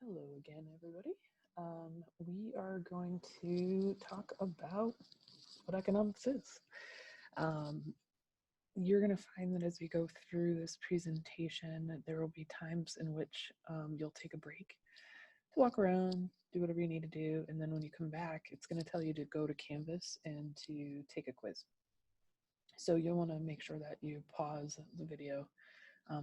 Hello again, everybody. We are going to talk about what economics is. Um, you're going to find that as we go through this presentation, there will be times in which you'll take a break to walk around, do whatever you need to do, and then when you come back, it's going to tell you to go to Canvas and to take a quiz. So you'll want to make sure that you pause the video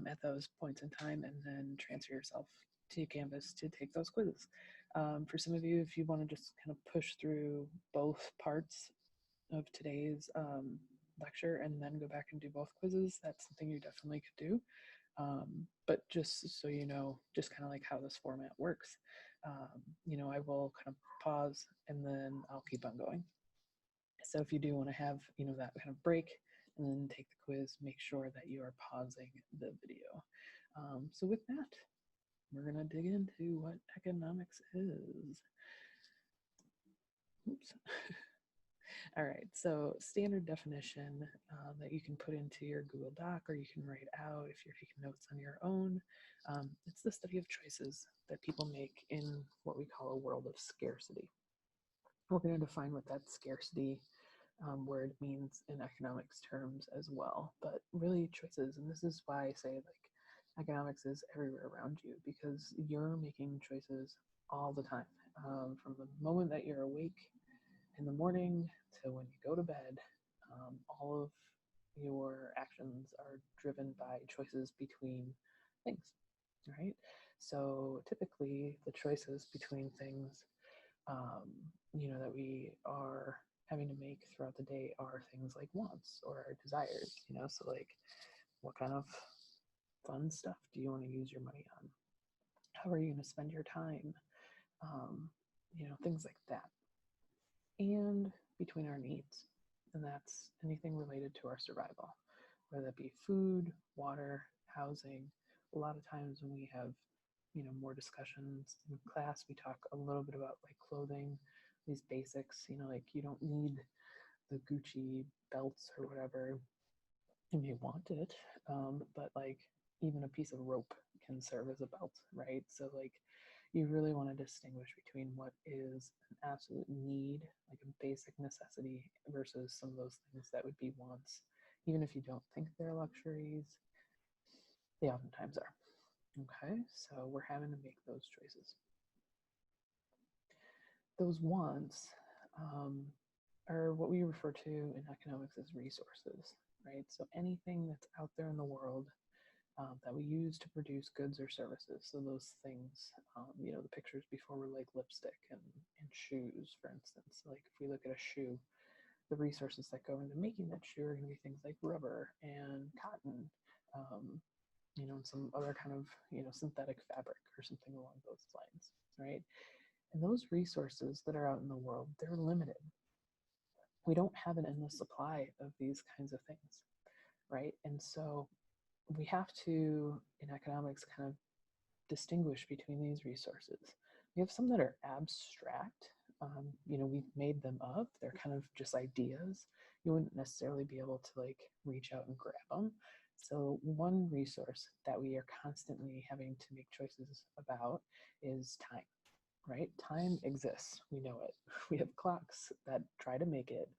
at those points in time and then transfer yourself to Canvas to take those quizzes. For some of you, if you want to just kind of push through both parts of today's lecture and then go back and do both quizzes, that's something you definitely could do. But just so you know, just kind of like how this format works, I will kind of pause and then I'll keep on going. So if you do want to have, that kind of break and then take the quiz, make sure that you are pausing the video. So with that, we're going to dig into what economics is. Oops. All right, so standard definition that you can put into your Google Doc or you can write out if you're taking notes on your own. It's the study of choices that people make in what we call a world of scarcity. We're going to define what that scarcity word means in economics terms as well, but really choices. And this is why I say like economics is everywhere around you because you're making choices all the time. From the moment that you're awake in the morning to when you go to bed, all of your actions are driven by choices between things, right? So typically the choices between things that we are having to make throughout the day are things like wants or desires, so like what kind of fun stuff do you want to use your money on? How are you going to spend your time? Things like that. And between our needs, and that's anything related to our survival, whether that be food, water, housing. A lot of times when we have more discussions in class, we talk a little bit about like clothing, these basics, like you don't need the Gucci belts or whatever. You may want it, but like even a piece of rope can serve as a belt, right? So like you really want to distinguish between what is an absolute need, like a basic necessity, versus some of those things that would be wants. Even if you don't think they're luxuries, they oftentimes are. Okay, so we're having to make those choices. Those wants are what we refer to in economics as resources, right? So anything that's out there in the world that we use to produce goods or services. So those things, the pictures before were like lipstick and shoes, for instance. Like if we look at a shoe, the resources that go into making that shoe are going to be things like rubber and cotton, and some other kind of, synthetic fabric or something along those lines, right? And those resources that are out in the world, they're limited. We don't have an endless supply of these kinds of things, right? And so we have to, in economics, kind of distinguish between these resources. We have some that are abstract. We've made them up. They're kind of just ideas. You wouldn't necessarily be able to like reach out and grab them. So one resource that we are constantly having to make choices about is time, right? Time exists. We know it. We have clocks that try to make it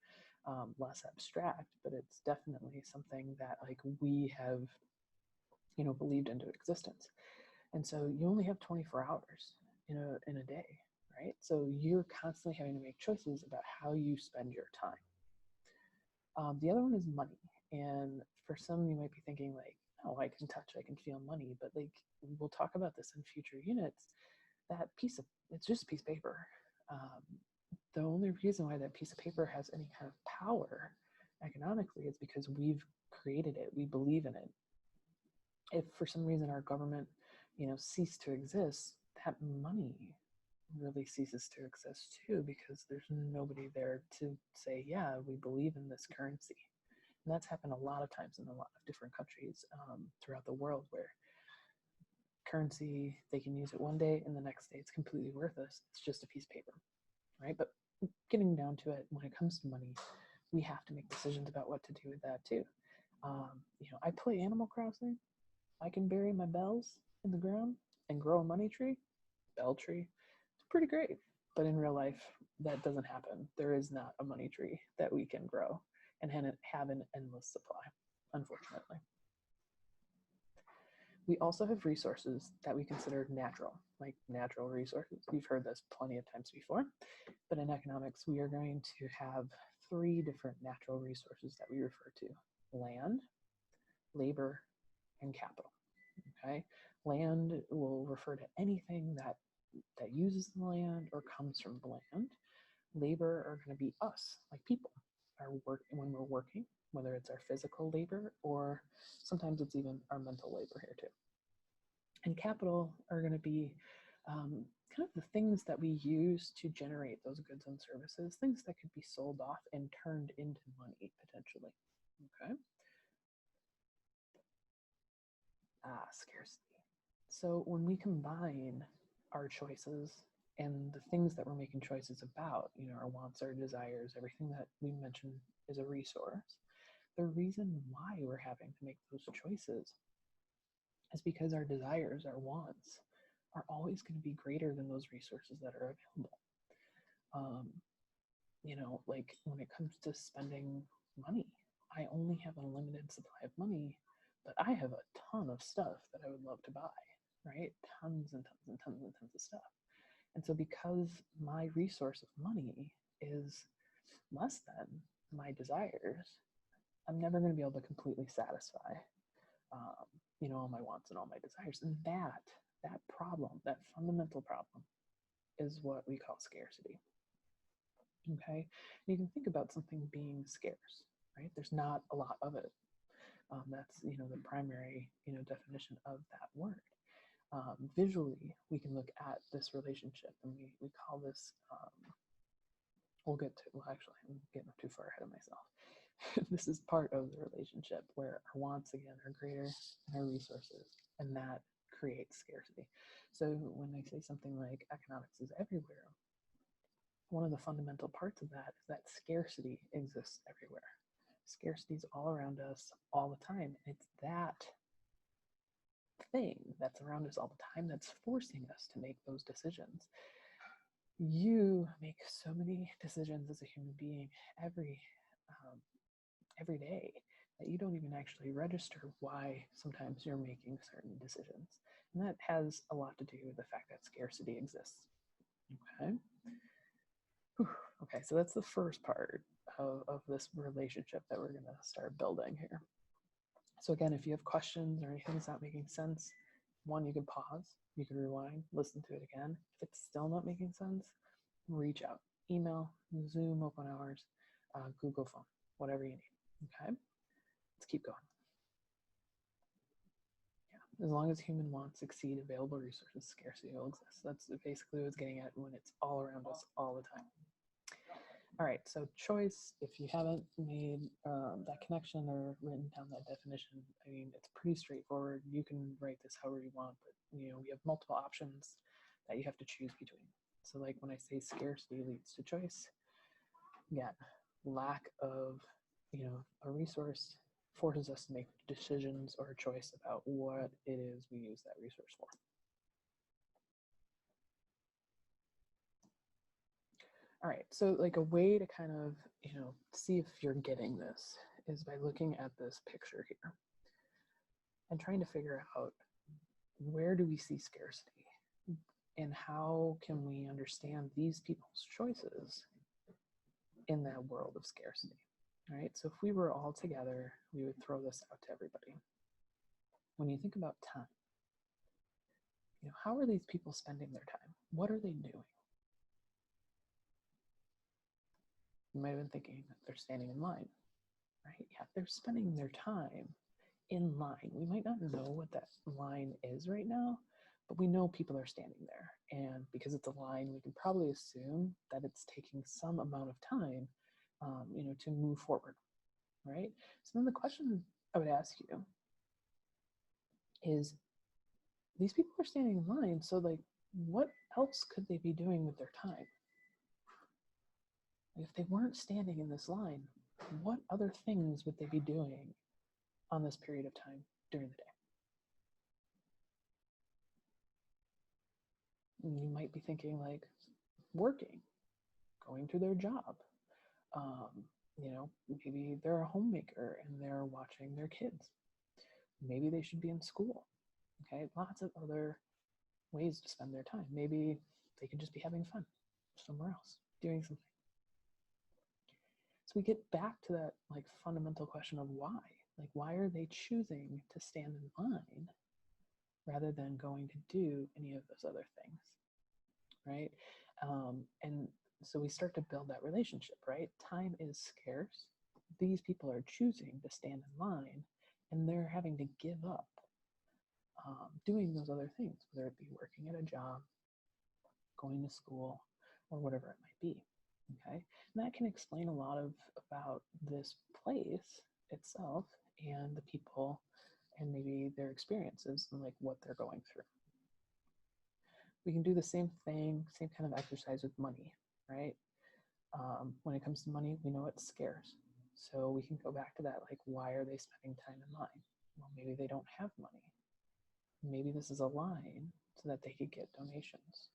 less abstract, but it's definitely something that like we have, believed into existence. And so you only have 24 hours in a day, right? So you're constantly having to make choices about how you spend your time. The other one is money. And for some, you might be thinking like, oh, I can touch, I can feel money. But like, we'll talk about this in future units. It's just a piece of paper. The only reason why that piece of paper has any kind of power economically is because we've created it. We believe in it. If for some reason our government, cease to exist, that money really ceases to exist too, because there's nobody there to say, yeah, we believe in this currency. And that's happened a lot of times in a lot of different countries throughout the world, where currency, they can use it one day and the next day it's completely worthless. It's just a piece of paper, right? But getting down to it, when it comes to money, we have to make decisions about what to do with that too. I play Animal Crossing. I can bury my bells in the ground and grow a money tree. Bell tree. It's pretty great. But in real life, that doesn't happen. There is not a money tree that we can grow and have an endless supply, unfortunately. We also have resources that we consider natural, like natural resources. You've heard this plenty of times before, but in economics, we are going to have three different natural resources that we refer to: land, labor, and capital. Okay, land will refer to anything that uses the land or comes from the land. Labor are going to be us, like people, our work when we're working, whether it's our physical labor or sometimes it's even our mental labor here too. And capital are going to be kind of the things that we use to generate those goods and services, things that could be sold off and turned into money potentially. Okay. Scarcity. So when we combine our choices and the things that we're making choices about, our wants, our desires, everything that we mentioned is a resource. The reason why we're having to make those choices is because our desires, our wants, are always going to be greater than those resources that are available. Like when it comes to spending money, I only have a limited supply of money, but I have a ton of stuff that I would love to buy, right? Tons and tons and tons and tons of stuff. And so because my resource of money is less than my desires, I'm never going to be able to completely satisfy, all my wants and all my desires. And that problem, that fundamental problem, is what we call scarcity. Okay, you can think about something being scarce, right? There's not a lot of it. That's the primary definition of that word. Visually, we can look at this relationship, and we call this. We'll get to. Well, actually, I'm getting too far ahead of myself. This is part of the relationship where our wants again are greater than our resources, and that creates scarcity. So when I say something like economics is everywhere, one of the fundamental parts of that is that scarcity exists everywhere. Scarcity is all around us all the time. It's that thing that's around us all the time that's forcing us to make those decisions. You make so many decisions as a human being every day that you don't even actually register why sometimes you're making certain decisions. And that has a lot to do with the fact that scarcity exists. Okay. Okay, so that's the first part of this relationship that we're going to start building here. So again, if you have questions or anything's not making sense, one, you can pause, you can rewind, listen to it again. If it's still not making sense, reach out. Email, Zoom open hours, Google phone, whatever you need. Okay, let's keep going. Yeah, as long as human wants exceed available resources, scarcity will exist. That's basically what it's getting at when it's all around us all the time. All right, so choice, if you haven't made that connection or written down that definition, I mean, it's pretty straightforward. You can write this however you want, but we have multiple options that you have to choose between. So like when I say scarcity leads to choice, again, lack of a resource forces us to make decisions or a choice about what it is we use that resource for. All right, so like a way to kind of, see if you're getting this is by looking at this picture here and trying to figure out where do we see scarcity and how can we understand these people's choices in that world of scarcity, right? So if we were all together, we would throw this out to everybody. When you think about time, how are these people spending their time? What are they doing? You might have been thinking that they're standing in line, right? Yeah, they're spending their time in line. We might not know what that line is right now, but we know people are standing there. And because it's a line, we can probably assume that it's taking some amount of time, to move forward, right? So then the question I would ask you is, these people are standing in line, so like, what else could they be doing with their time? If they weren't standing in this line, what other things would they be doing on this period of time during the day? You might be thinking like working, going to their job. Um, maybe they're a homemaker and they're watching their kids. Maybe they should be in school. Okay, lots of other ways to spend their time. Maybe they could just be having fun somewhere else, doing something. So we get back to that like fundamental question of why. Like, why are they choosing to stand in line rather than going to do any of those other things, right? And so we start to build that relationship, right? Time is scarce. These people are choosing to stand in line, and they're having to give up doing those other things, whether it be working at a job, going to school, or whatever it might be. Okay, and that can explain a lot of about this place itself and the people and maybe their experiences and like what they're going through. We can do the same thing, same kind of exercise with money, right? When it comes to money, we know it's scarce. So we can go back to that, like, why are they spending time in line? Well, maybe they don't have money. Maybe this is a line so that they could get donations.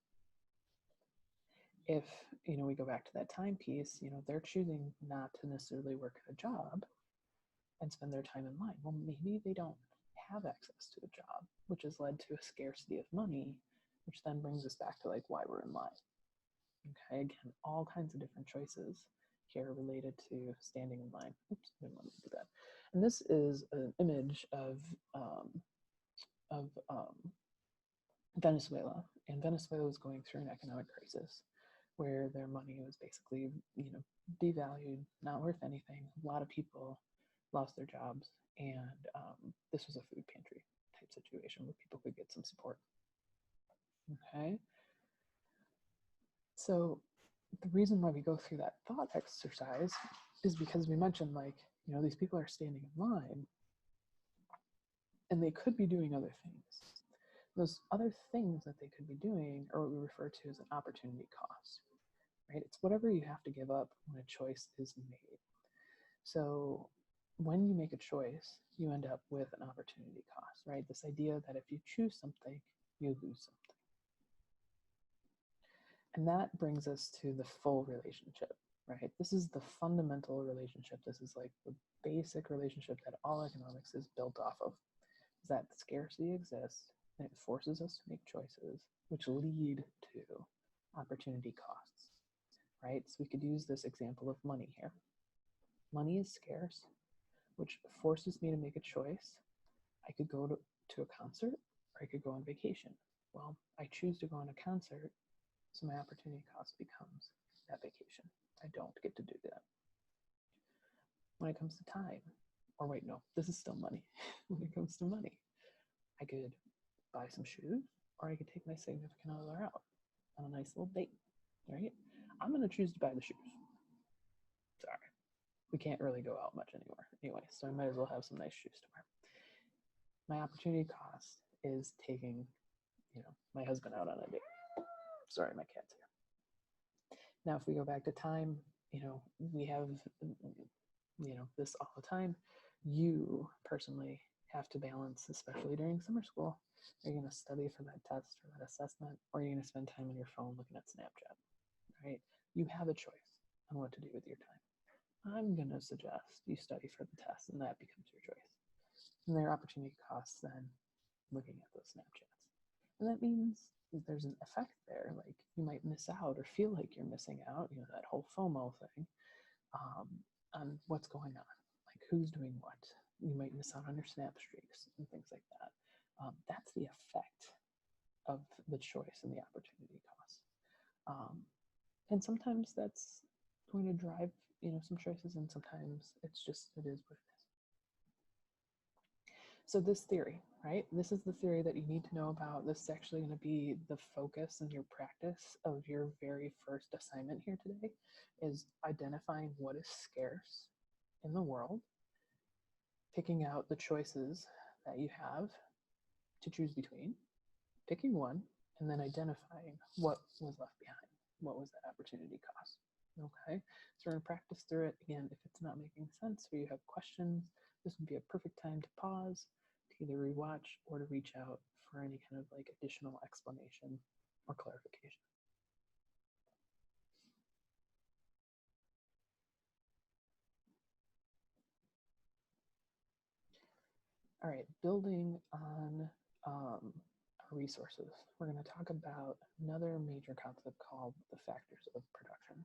If, we go back to that timepiece, they're choosing not to necessarily work at a job and spend their time in line. Well, maybe they don't have access to a job, which has led to a scarcity of money, which then brings us back to like why we're in line. Okay, again, all kinds of different choices here related to standing in line. Oops, I didn't want to do that. And this is an image of Venezuela, and Venezuela was going through an economic crisis where their money was basically, devalued, not worth anything. A lot of people lost their jobs, and this was a food pantry type situation where people could get some support. Okay, so the reason why we go through that thought exercise is because we mentioned like, these people are standing in line and they could be doing other things. Those other things that they could be doing are what we refer to as an opportunity cost, right? It's whatever you have to give up when a choice is made. So when you make a choice, you end up with an opportunity cost, right? This idea that if you choose something, you lose something. And that brings us to the full relationship, right? This is the fundamental relationship. This is like the basic relationship that all economics is built off of, is that scarcity exists and it forces us to make choices which lead to opportunity costs, right? So we could use this example of money here. Money is scarce, which forces me to make a choice. I could go to a concert or I could go on vacation. Well, I choose to go on a concert, so my opportunity cost becomes that vacation. I don't get to do that. When it comes to time, or wait, no, this is still money. When it comes to money, I could buy some shoes or I could take my significant other out on a nice little date, right? I'm going to choose to buy the shoes. Sorry. We can't really go out much anywhere anyway, so I might as well have some nice shoes to wear. My opportunity cost is taking, my husband out on a date. Sorry, my cat's here. Now, if we go back to time, we have, this all the time. You personally have to balance, especially during summer school. Are you going to study for that test or that assessment, or are you going to spend time on your phone looking at Snapchat, right? You have a choice on what to do with your time. I'm going to suggest you study for the test, and that becomes your choice. And there are opportunity costs then looking at those Snapchats. And that means there's an effect there. Like you might miss out or feel like you're missing out, that whole FOMO thing, on what's going on, like who's doing what. You might miss out on your snap streaks and things like that. That's the effect of the choice and the opportunity cost. And sometimes that's going to drive, some choices, and sometimes it is what it is. So this theory, right? This is the theory that you need to know about. This is actually going to be the focus in your practice of your very first assignment here today, is identifying what is scarce in the world, picking out the choices that you have to choose between, picking one, and then identifying what was left behind. What was that opportunity cost? Okay, so we're going to practice through it. Again, if it's not making sense or you have questions, this would be a perfect time to pause, to either rewatch or to reach out for any kind of like additional explanation or clarification. All right, building on our resources, we're going to talk about another major concept called the factors of production.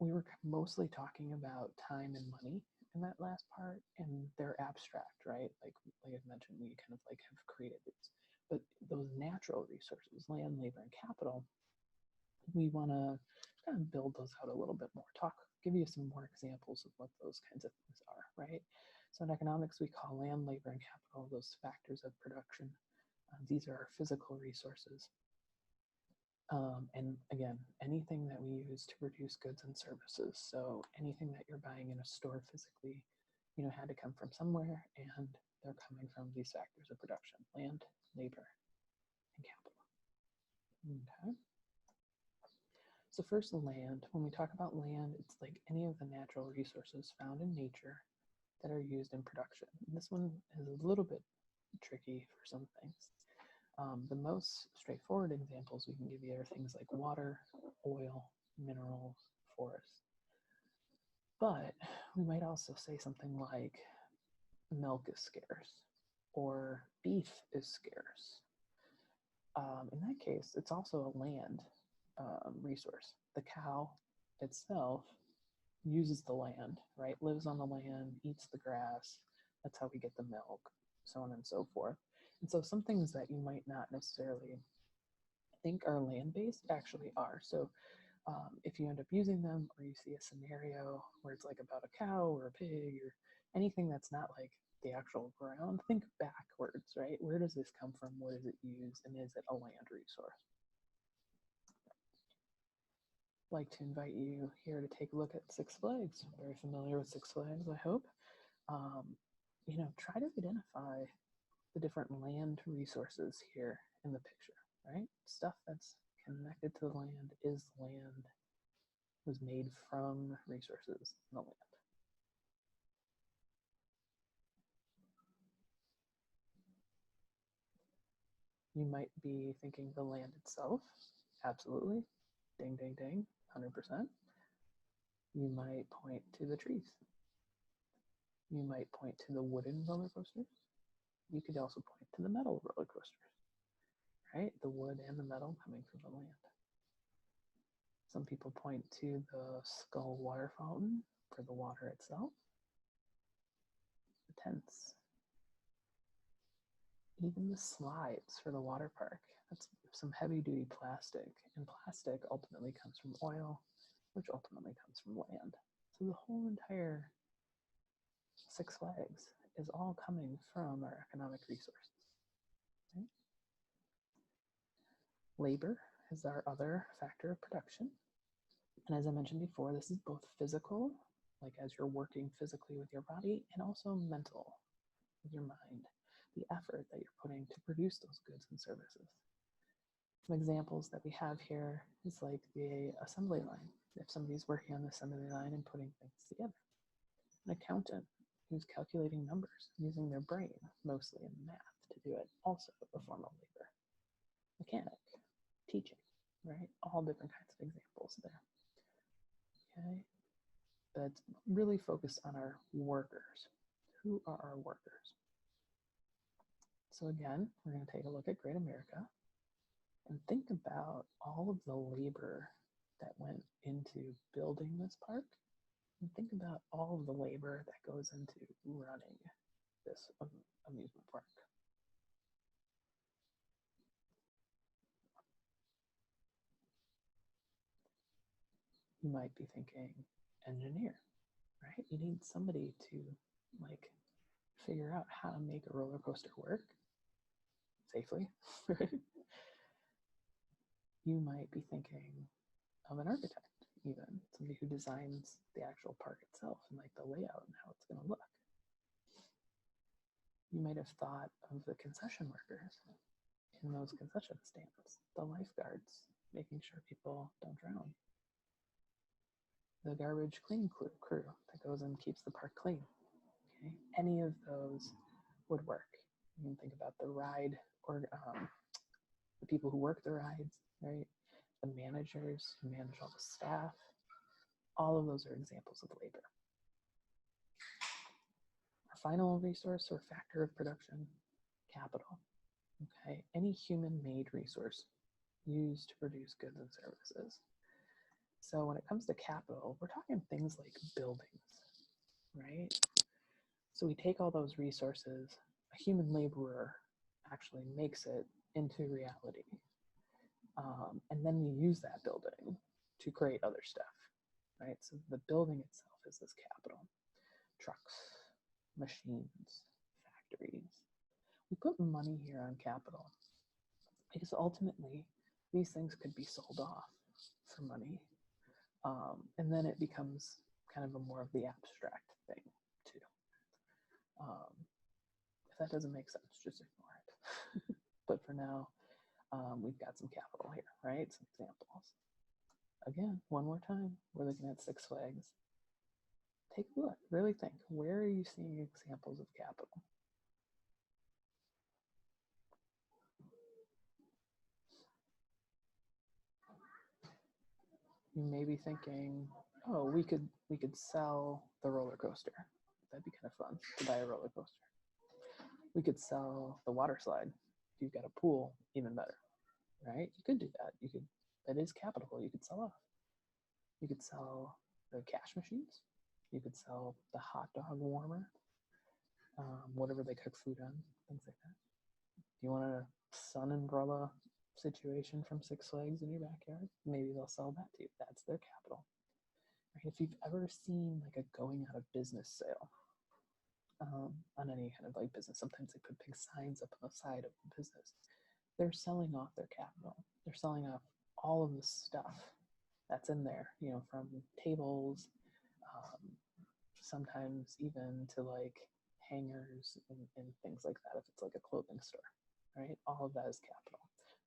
We were mostly talking about time and money in that last part, and they're abstract, right? Like I mentioned, we kind of like have created these. But those natural resources, land, labor, and capital, we want to kind of build those out a little bit more. Give you some more examples of what those kinds of things are, right? So in economics, we call land, labor, and capital those factors of production. These are our physical resources. And again, anything that we use to produce goods and services. So anything that you're buying in a store physically, had to come from somewhere, and they're coming from these factors of production: land, labor, and capital. Okay. So first, land. When we talk about land, it's like any of the natural resources found in nature that are used in production. And this one is a little bit tricky for some things. The most straightforward examples we can give you are things like water, oil, minerals, forests. But we might also say something like milk is scarce or beef is scarce. In that case, it's also a land resource. The cow itself uses the land, right? Lives on the land, eats the grass. That's how we get the milk, so on and so forth. And so some things that you might not necessarily think are land-based actually are. So if you end up using them, or you see a scenario where it's like about a cow or a pig or anything that's not like the actual ground, think backwards, right? Where does this come from? What is it used? And is it a land resource? I'd like to invite you here to take a look at Six Flags. Very familiar with Six Flags, I hope. Try to identify the different land resources here in the picture, right? Stuff that's connected to the land is land, was made from resources in the land. You might be thinking the land itself. Absolutely. Ding, ding, ding. 100%. You might point to the trees. You might point to the wooden roller coasters. You could also point to the metal roller coasters, right? The wood and the metal coming from the land. Some people point to the skull water fountain for the water itself. The tents. Even the slides for the water park. That's some heavy duty plastic. And plastic ultimately comes from oil, which ultimately comes from land. So the whole entire Six Flags is all coming from our economic resources. Right? Labor is our other factor of production. And as I mentioned before, this is both physical, like as you're working physically with your body, and also mental, with your mind, the effort that you're putting to produce those goods and services. Some examples that we have here is like the assembly line. If somebody's working on the assembly line and putting things together. An accountant who's calculating numbers using their brain, mostly in math, to do it, also a form of labor. Mechanic, teaching, right? All different kinds of examples there. Okay, but really focused on our workers. Who are our workers? So again, we're going to take a look at Great America and think about all of the labor that went into building this park, and think about all of the labor that goes into running this amusement park. You might be thinking engineer, right? You need somebody to like figure out how to make a roller coaster work safely, right? You might be thinking of an architect, even somebody who designs the actual park itself and like the layout and how it's going to look. You might have thought of the concession workers in those concession stands, the lifeguards, making sure people don't drown, the garbage cleaning crew that goes and keeps the park clean. Okay, any of those would work. You can think about the ride or the people who work the rides, right? The managers who manage all the staff. All of those are examples of labor. Our final resource or factor of production, capital. Okay, any human-made resource used to produce goods and services. So when it comes to capital, we're talking things like buildings, right? So we take all those resources, a human laborer actually makes it into reality. And then we use that building to create other stuff, right? So the building itself is this capital. Trucks, machines, factories. We put money here on capital because ultimately these things could be sold off for money. And then it becomes kind of a more of the abstract thing too. If that doesn't make sense, just ignore it. But for now, we've got some capital here, right? Some examples. Again, one more time, we're looking at Six Flags. Take a look, really think, where are you seeing examples of capital? You may be thinking, oh, we could sell the roller coaster. That'd be kind of fun to buy a roller coaster. We could sell the water slide. If you've got a pool, even better, right? You could do that. That is capital you could sell off. You could sell the cash machines. You could sell the hot dog warmer, whatever they cook food on, things like that. Do you want a sun umbrella situation from Six Flags in your backyard? Maybe they'll sell that to you. That's their capital. Right? If you've ever seen like a going out of business sale on any kind of like business, sometimes they put big signs up on the side of the business. They're selling off their capital. They're selling off all of the stuff that's in there, you know, from tables, sometimes even to like hangers and things like that if it's like a clothing store, right? All of that is capital.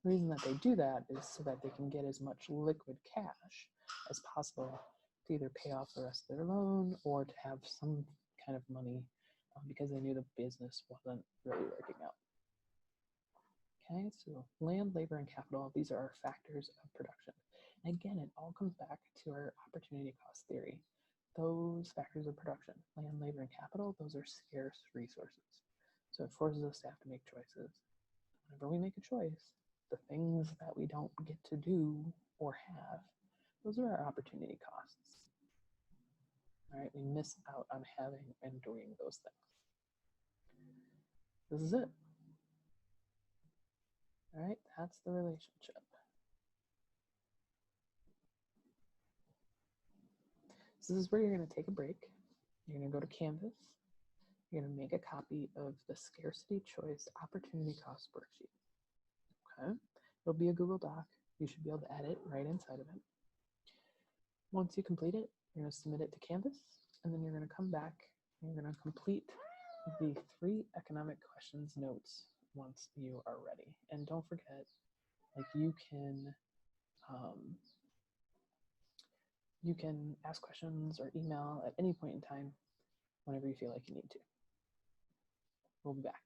The reason that they do that is so that they can get as much liquid cash as possible to either pay off the rest of their loan or to have some kind of money because they knew the business wasn't really working out. Okay, so land, labor, and capital, these are our factors of production. And again, it all comes back to our opportunity cost theory. Those factors of production, land, labor, and capital, those are scarce resources. So it forces us to have to make choices. Whenever we make a choice, the things that we don't get to do or have, those are our opportunity costs. All right, we miss out on having and doing those things. This is it. All right, that's the relationship. So this is where you're going to take a break. You're going to go to Canvas. You're going to make a copy of the scarcity choice opportunity cost worksheet. Okay, it'll be a Google Doc. You should be able to edit right inside of it. Once you complete it, you're going to submit it to Canvas, and then you're going to come back and you're going to complete the 3 economic questions notes once you are ready. And don't forget, like you can ask questions or email at any point in time whenever you feel like you need to. We'll be back.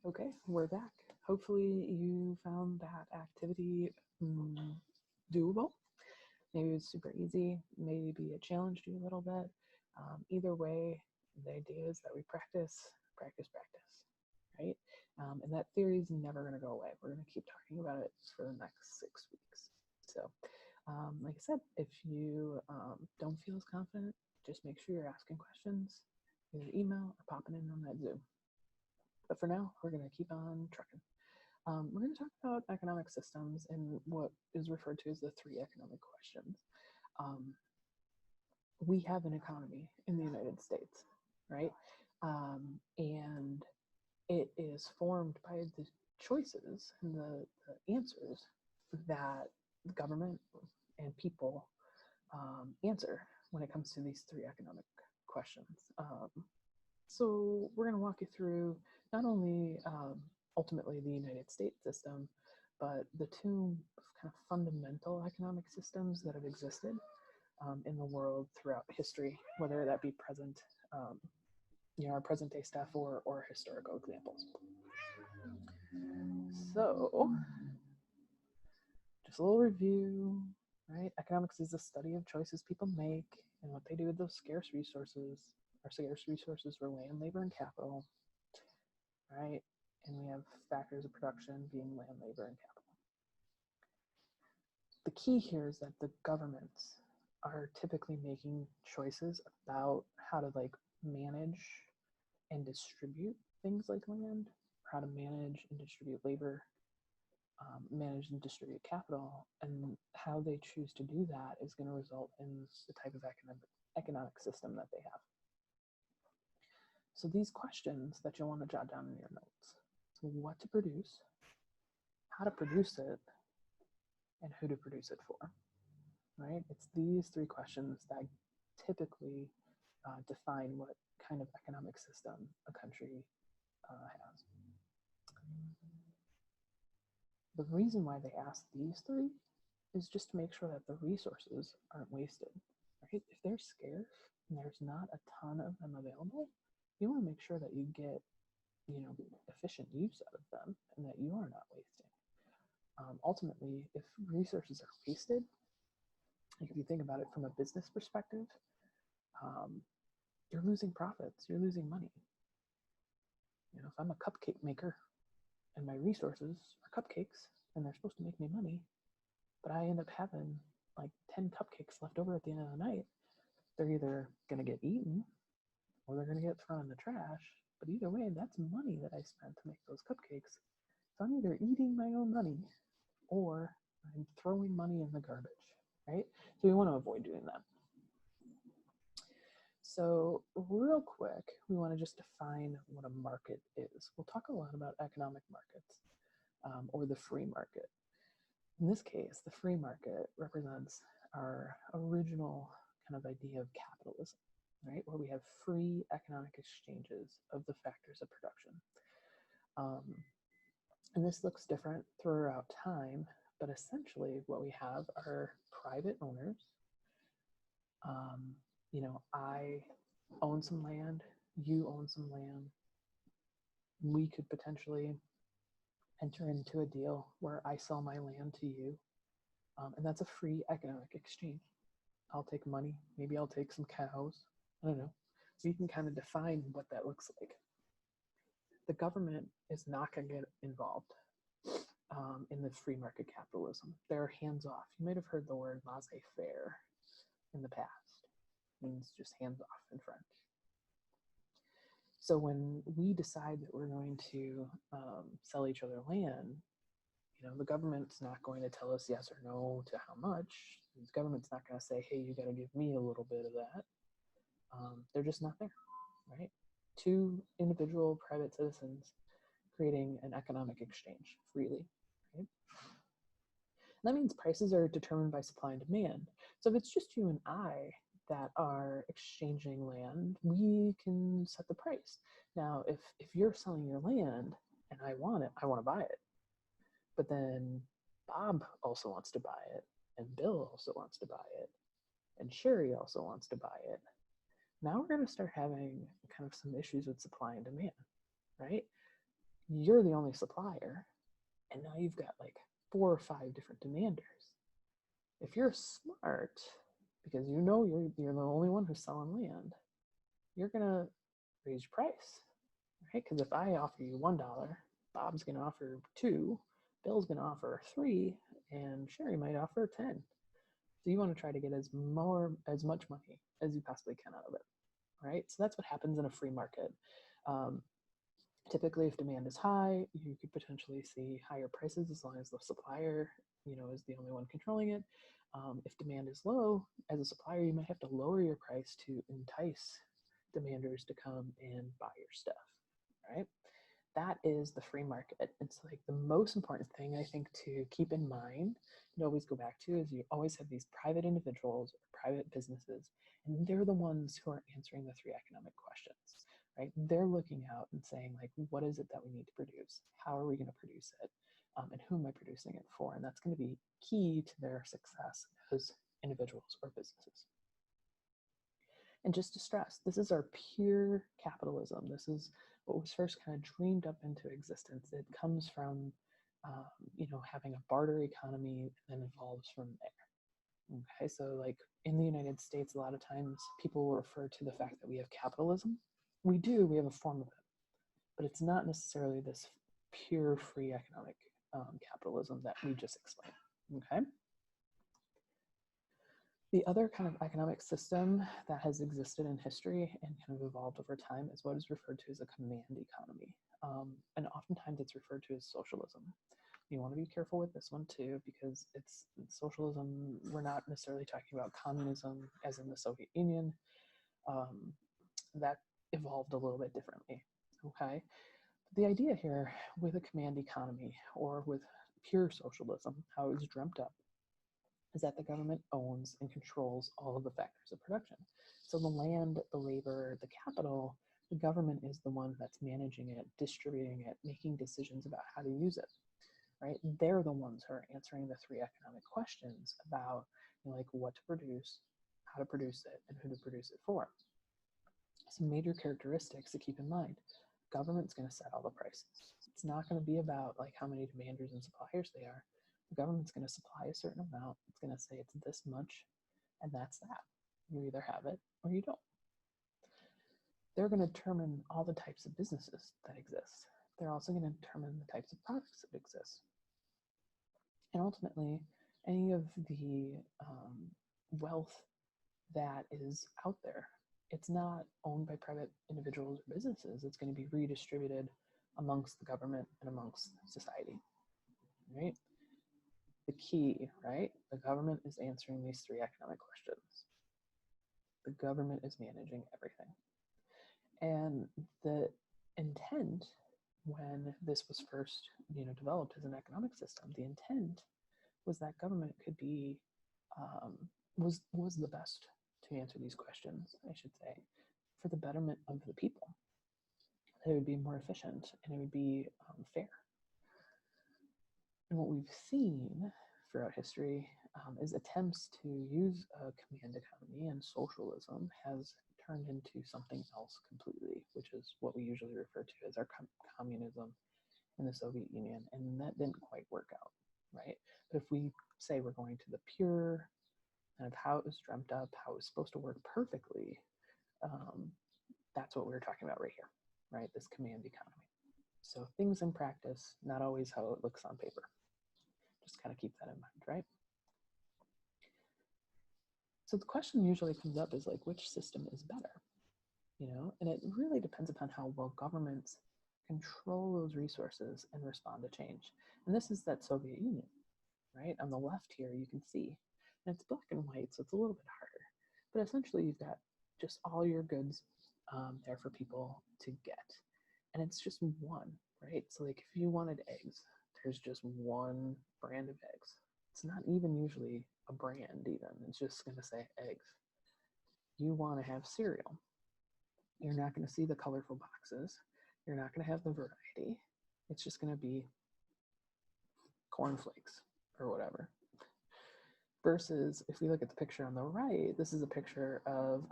Okay, we're back. Hopefully you found that activity doable. Maybe it's super easy, maybe it challenged you a little bit. Either way, the idea is that we practice, right? And that theory is never going to go away. We're going to keep talking about it for the next 6 weeks. So, like I said, if you don't feel as confident, just make sure you're asking questions, either email or popping in on that Zoom. But for now, we're going to keep on trucking. We're going to talk about economic systems and what is referred to as the 3 economic questions. We have an economy in the United States, right? And it is formed by the choices and the answers that the government and people answer when it comes to these 3 economic questions. So we're going to walk you through not only ultimately the United States system, but the 2 kind of fundamental economic systems that have existed in the world throughout history, whether that be present, our present day stuff or historical examples. So just a little review, right? Economics is the study of choices people make and what they do with those scarce resources. Our scarce resources were land, labor, and capital, right? And we have factors of production being land, labor, and capital. The key here is that the governments are typically making choices about how to like manage and distribute things like land, or how to manage and distribute labor, manage and distribute capital, and how they choose to do that is going to result in the type of economic system that they have. So these questions that you'll want to jot down in your notes. So what to produce, how to produce it, and who to produce it for, right? It's these three questions that typically define what kind of economic system a country has. The reason why they ask these three is just to make sure that the resources aren't wasted, right? If they're scarce and there's not a ton of them available, you want to make sure that you get, efficient use out of them and that you are not wasting. Ultimately, if resources are wasted, if you think about it from a business perspective, you're losing profits, you're losing money. If I'm a cupcake maker and my resources are cupcakes and they're supposed to make me money, but I end up having like 10 cupcakes left over at the end of the night, they're either going to get eaten or they're going to get thrown in the trash. But either way, that's money that I spent to make those cupcakes. So I'm either eating my own money or I'm throwing money in the garbage, right? So we want to avoid doing that. So real quick, we want to just define what a market is. We'll talk a lot about economic markets or the free market. In this case, the free market represents our original kind of idea of capitalism, right? Where we have free economic exchanges of the factors of production. And this looks different throughout time, but essentially what we have are private owners. I own some land, you own some land. We could potentially enter into a deal where I sell my land to you, and that's a free economic exchange. I'll take money, maybe I'll take some cows, I don't know. We can kind of define what that looks like. The government is not going to get involved in the free market capitalism. They're hands off. You might have heard the word laissez-faire in the past. It means just hands off in French. So when we decide that we're going to sell each other land, the government's not going to tell us yes or no to how much. The government's not going to say, hey, you got to give me a little bit of that. They're just not there, right? Two individual private citizens creating an economic exchange freely, right? And that means prices are determined by supply and demand. So if it's just you and I that are exchanging land, we can set the price. Now, if you're selling your land and I want it, I want to buy it. But then Bob also wants to buy it, and Bill also wants to buy it, and Sherry also wants to buy it. Now we're going to start having kind of some issues with supply and demand, right? You're the only supplier, and now you've got like 4 or 5 different demanders. If you're smart, because you're the only one who's selling land, you're going to raise your price, right? Because if I offer you $1, Bob's going to offer 2, Bill's going to offer 3, and Sherry might offer 10. So you want to try to get as much money as you possibly can out of it, right? So that's what happens in a free market. Typically, if demand is high, you could potentially see higher prices as long as the supplier, is the only one controlling it. If demand is low, as a supplier, you might have to lower your price to entice demanders to come and buy your stuff, right? That is the free market. It's like the most important thing I think to keep in mind and always go back to is you always have these private individuals or private businesses, and they're the ones who are answering the 3 economic questions, right? They're looking out and saying like, what is it that we need to produce? How are we going to produce it? And who am I producing it for? And that's going to be key to their success as individuals or businesses. And just to stress, this is our pure capitalism. This is what was first kind of dreamed up into existence. It comes from having a barter economy and then evolves from there. Okay, so like in the United States, a lot of times people will refer to the fact that we have capitalism. We have a form of it, but it's not necessarily this pure free economic capitalism that we just explained. Okay. The other kind of economic system that has existed in history and kind of evolved over time is what is referred to as a command economy. And oftentimes it's referred to as socialism. You want to be careful with this one too, because it's socialism. We're not necessarily talking about communism as in the Soviet Union. That evolved a little bit differently. Okay. The idea here with a command economy or with pure socialism, how it was dreamt up, is that the government owns and controls all of the factors of production. So the land, the labor, the capital, the government is the one that's managing it, distributing it, making decisions about how to use it, right? They're the ones who are answering the three economic questions about like what to produce, how to produce it, and who to produce it for. Some major characteristics to keep in mind. Government's going to set all the prices. It's not going to be about like how many demanders and suppliers they are. The government's going to supply a certain amount. It's going to say it's this much, and that's that. You either have it or you don't. They're going to determine all the types of businesses that exist. They're also going to determine the types of products that exist. And ultimately, any of the wealth that is out there, it's not owned by private individuals or businesses. It's going to be redistributed amongst the government and amongst society, right? The key, right? The government is answering these three economic questions. The government is managing everything. And the intent when this was first, developed as an economic system, the intent was that government could be, was the best to answer these questions, I should say, for the betterment of the people. It would be more efficient and it would be fair. And what we've seen throughout history is attempts to use a command economy and socialism has turned into something else completely, which is what we usually refer to as our communism in the Soviet Union. And that didn't quite work out, right? But if we say we're going to the pure kind of how it was dreamt up, how it was supposed to work perfectly, that's what we're talking about right here, right? This command economy. So things in practice, not always how it looks on paper. Just kind of keep that in mind, right? So the question usually comes up is like, which system is better? And it really depends upon how well governments control those resources and respond to change. And this is that Soviet Union, right? On the left here, you can see, and it's black and white, so it's a little bit harder. But essentially, you've got just all your goods there for people to get. And it's just one, right? So like if you wanted eggs, there's just one brand of eggs. It's not even usually a brand even. It's just going to say eggs. You want to have cereal. You're not going to see the colorful boxes. You're not going to have the variety. It's just going to be cornflakes or whatever. Versus if we look at the picture on the right, this is a picture of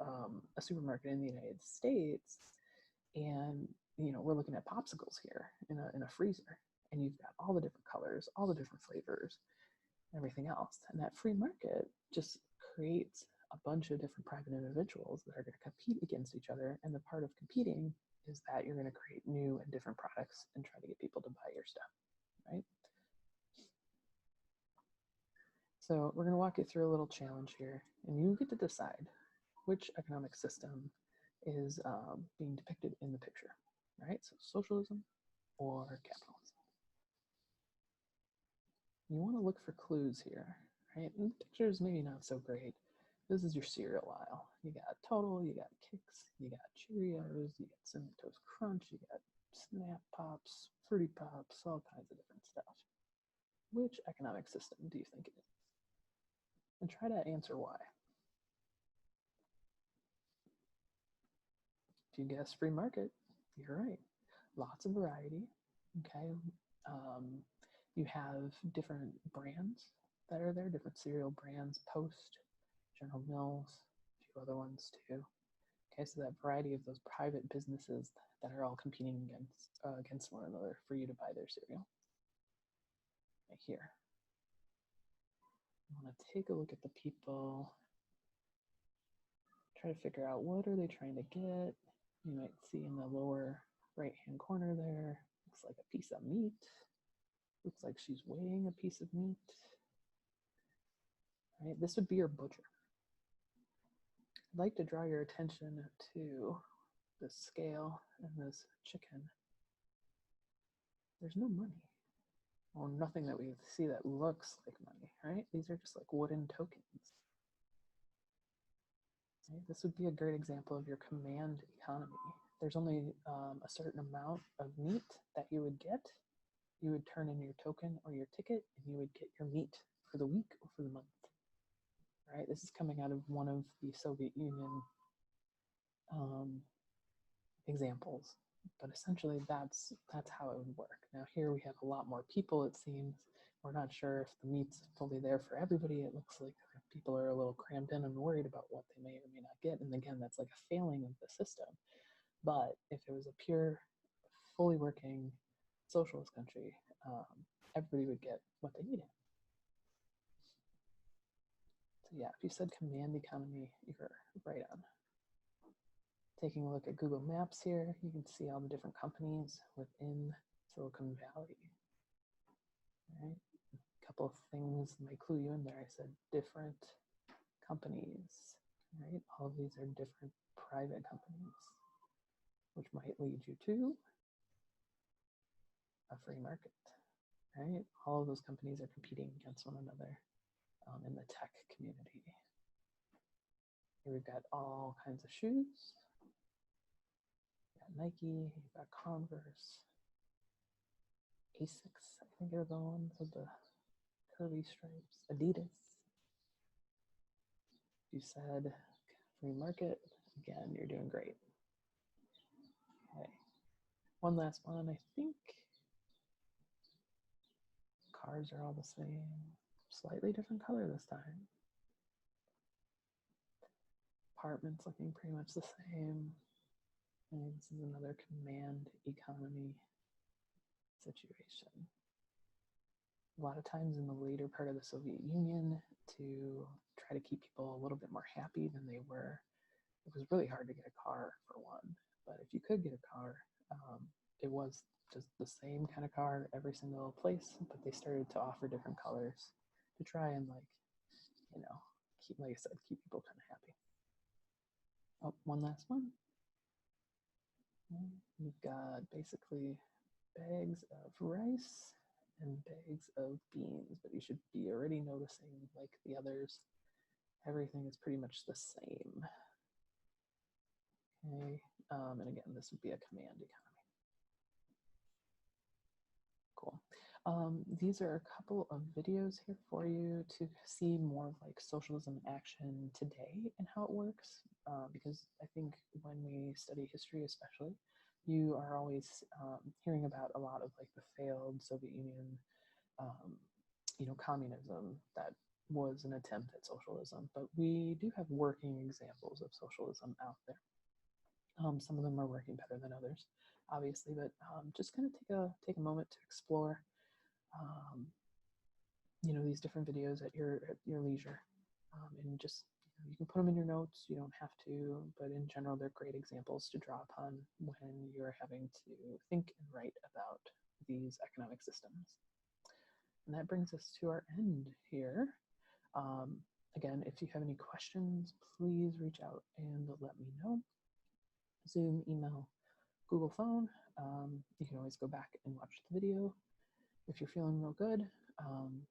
a supermarket in the United States. And, we're looking at popsicles here in a freezer. And you've got all the different colors, all the different flavors, everything else. And that free market just creates a bunch of different private individuals that are going to compete against each other. And the part of competing is that you're going to create new and different products and try to get people to buy your stuff, right? So we're going to walk you through a little challenge here, and you get to decide which economic system is being depicted in the picture, right? So socialism or capitalism. You want to look for clues here, right? And the picture is maybe not so great. This is your cereal aisle. You got Total, you got Kix, you got Cheerios, you got Cinnamon Toast Crunch, you got Snap Pops, Fruity Pops, all kinds of different stuff. Which economic system do you think it is? And try to answer why. If you guess free market, you're right. Lots of variety, okay? You have different brands that are there, different cereal brands, Post, General Mills, a few other ones too. Okay, so that variety of those private businesses that are all competing against one another for you to buy their cereal. right here. I want to take a look at the people, try to figure out what are they trying to get. You might see in the lower right-hand corner there, looks like a piece of meat. Looks like she's weighing a piece of meat. Right, this would be your butcher. I'd like to draw your attention to the scale and this chicken. There's no money. Well, nothing that we see that looks like money, right? These are just like wooden tokens. Right? This would be a great example of your command economy. There's only a certain amount of meat that you would get. You would turn in your token or your ticket, and you would get your meat for the week or for the month. Right? This is coming out of one of the Soviet Union examples, but essentially that's how it would work. Now here we have a lot more people, it seems. We're not sure if the meat's fully there for everybody. It looks like people are a little crammed in and worried about what they may or may not get. And again, that's like a failing of the system. But if it was a pure, fully working socialist country, everybody would get what they needed. So yeah, if you said command economy, you're right on. Taking a look at Google Maps here, you can see all the different companies within Silicon Valley. Right? A couple of things might clue you in there. I said different companies. Right? All of these are different private companies, which might lead you to a free market. Right? All of those companies are competing against one another in the tech community. Here we've got all kinds of shoes. Nike, you've got Converse, Asics, I think are the ones with the curvy stripes, Adidas. You said free market, again, you're doing great. Okay, one last one, I think. Cars are all the same, slightly different color this time. Apartments looking pretty much the same. And this is another command economy situation. A lot of times in the later part of the Soviet Union, to try to keep people a little bit more happy than they were, it was really hard to get a car for one. But if you could get a car, it was just the same kind of car every single place, but they started to offer different colors to try and keep, like I said, keep people kind of happy. Oh, one last one. We've got basically bags of rice and bags of beans, but you should be already noticing, like the others, everything is pretty much the same. Okay, and again, this would be a command economy. Cool. These are a couple of videos here for you to see more of like socialism action today and how it works, because I think when we study history especially, you are always hearing about a lot of like the failed Soviet Union, communism that was an attempt at socialism, but we do have working examples of socialism out there. Some of them are working better than others, obviously, but just kind of take a moment to explore, these different videos at your leisure, and just you can put them in your notes. You don't have to, but in general, they're great examples to draw upon when you're having to think and write about these economic systems. And that brings us to our end here. Again, if you have any questions, please reach out and let me know. Zoom, email, Google phone. You can always go back and watch the video. If you're feeling real good,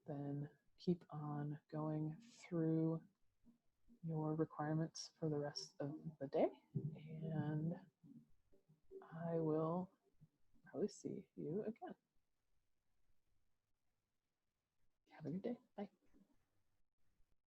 then keep on going through your requirements for the rest of the day, and I will probably see you again. Have a good day. Bye.